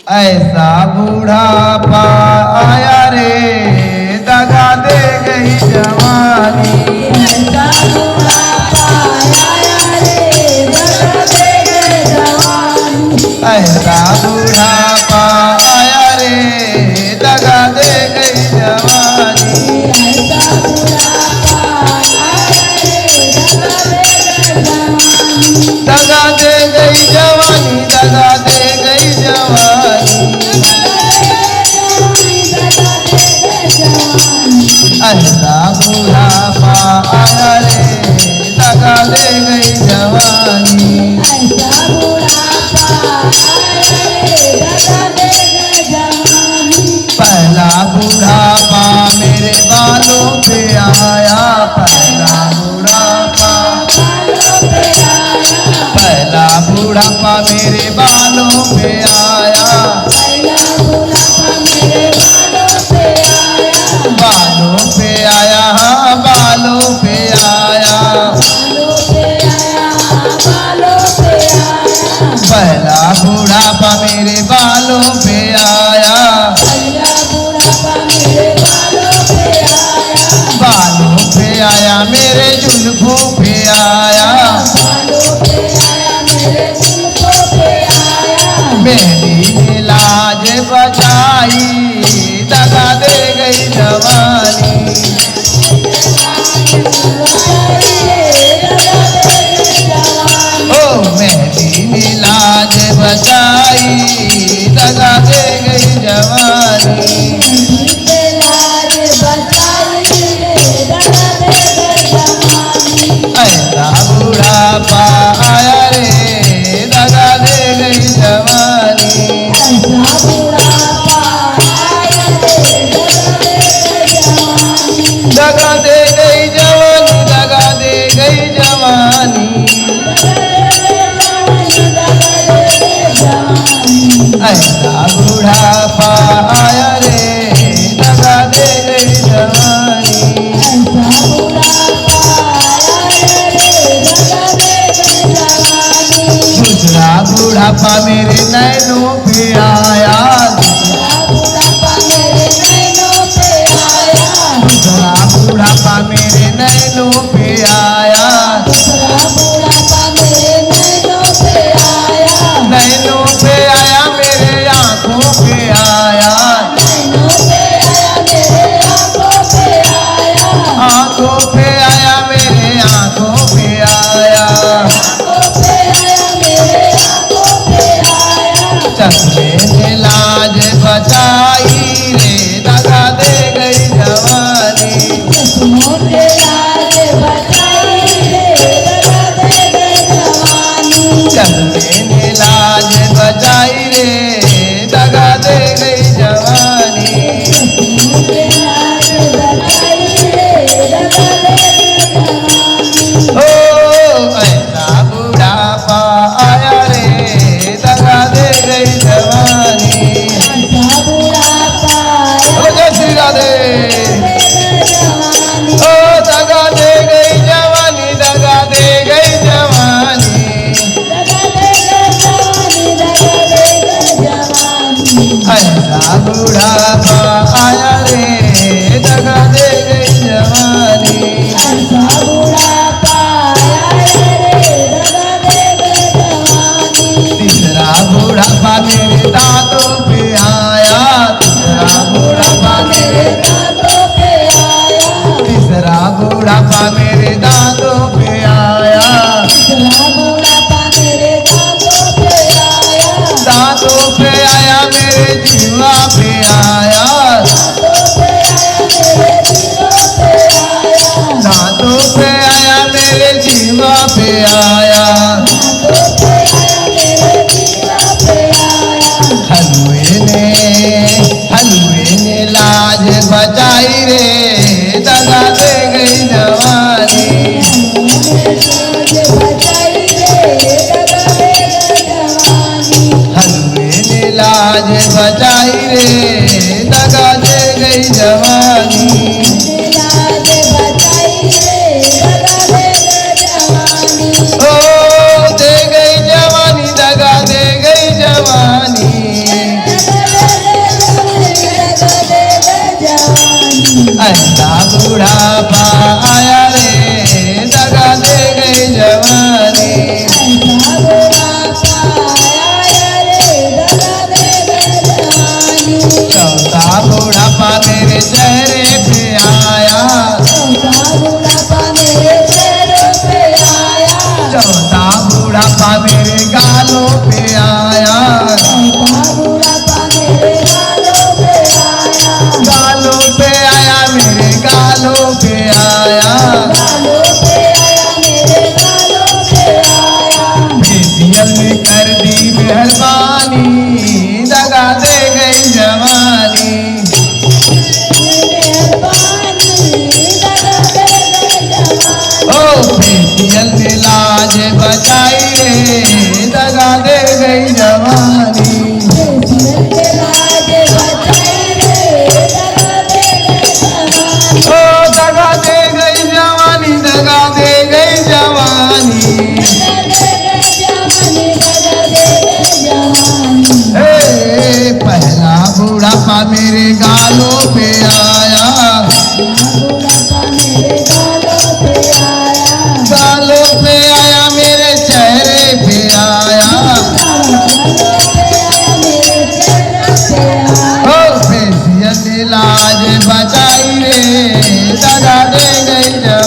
ऐसा बूढ़ापा आया रे दगा दे गई जवानी। ऐसा बूढ़ापा आया रे दगा दे गई जवानी। ऐसा बूढ़ापा आया रे दगा दे गई जवानी। ऐसा बुढ़ापा आया रे दगा दे गई जवानी। दगा दे गई जवानी, दगा दे गई जवानी। ऐसा बूढ़ापा आया रे दगा दे गई जवानी। ऐसा बुढ़ापा आया रे दगा दे गई जवानी। पहला बूढ़ापा मेरे बालों पे आया। पहला बूढ़ापा, बालों पे आया। पहला बूढ़ापा मेरे बालों पे आया। पहला बुढ़ापा मेरे बालों पे आया। बालों पे आया, हाँ बालों पे आया। बालों पे आया। बालों पे आया। पहला बूढ़ापा मेरे बालों पे आया। पहला बुढ़ापा मेरे बालों पे आया। बालों पे आया मेरे जुल्फों पे आया। बालों पे आया मेरे जुल्फों पे आया। मेरी ने लाज बचाई दगा दे गई जवानी। ओ मेरी ने लाज बचाई दगा दे गई जवानी। ऐसा बूढ़ापा आया रे दगा दे गई जवानी। दगा दे गई जवानी, दगा दे गई जवानी। ऐसा बूढ़ापा आया रे दगा दे गई जवानी। दूसरा बूढ़ापा मेरे नैनों पे आया। दूसरा बूढ़ापा मेरे नैनों पे आया। नैनों पे आया मेरे आंखों पे आया। आंखों पे आया मेरे आंखों पे आया। चश्मे ने लाज बचाई रे दगा दे गई जवानी। चश्मे ने लाज बचाई रे दगा दे गई जवानी। ओ ऐसा बूढ़ापा आया रे दगा दे गई जवानी। ओ जय श्री राधे। ओ दगा दे गई जवानी, दगा दे गई जवानी। ऐसा बूढ़ापा आया रे दगा दे गई जवानी। तीसरा बूढ़ापा मेरे दांतों पे आया। तीसरा बूढ़ापा मेरे तीसरा बूढ़ापा मेरे दांतों पे आया। दांतों पे आया मेरे जीवा पे आया। दांतों पे आया मेरे जीवा पे आया। हलवे ने लाज बचाई रे दगा दे गई जवानी। हलवे ने लाज बचाई रे दगा दे गई जवानी। ओ दे गई जवानी, दगा दे गई जवानी। पहला बुढ़ापा आया रे दगा दे गई जवानी ऐसा बुढ़ापा आया रे दगा दे गई जवानी चौथा बुढ़ापा मेरे चेहरे पे आया चौथा बुढ़ापा मेरे चेहरे पे आया चौथा बुढ़ापा मेरे गालों पे आया चौथा बुढ़ापा मेरे गालों पे आया गालों पे आया मेरे गालों पे आया गालों पे आया मेरे गालों पे आया फेसियल ने कर दी मेहरबानी दगा दे गई जवानी मेहरबानी दगा दे गई जवानी ओ फेसियल ने लाज बचाई रे दगा दे गई जवानी फेसियल के लाज बचाई रे दगा दे गई जवानी ओ दगा दे गई जवानी दगा दे गई जवानी दगा दे गई जवानी दगा दे गई जवानी ए पहला बुढ़ापा मेरे गालों पे आया बुढ़ापा मेरे गालों पे आया गालों पे आया मेरे चेहरे पे आया गालों पे आया मेरे चेहरे पे आया ओ फेसियल ने लाज बचाई रे दगा दे गई जवानी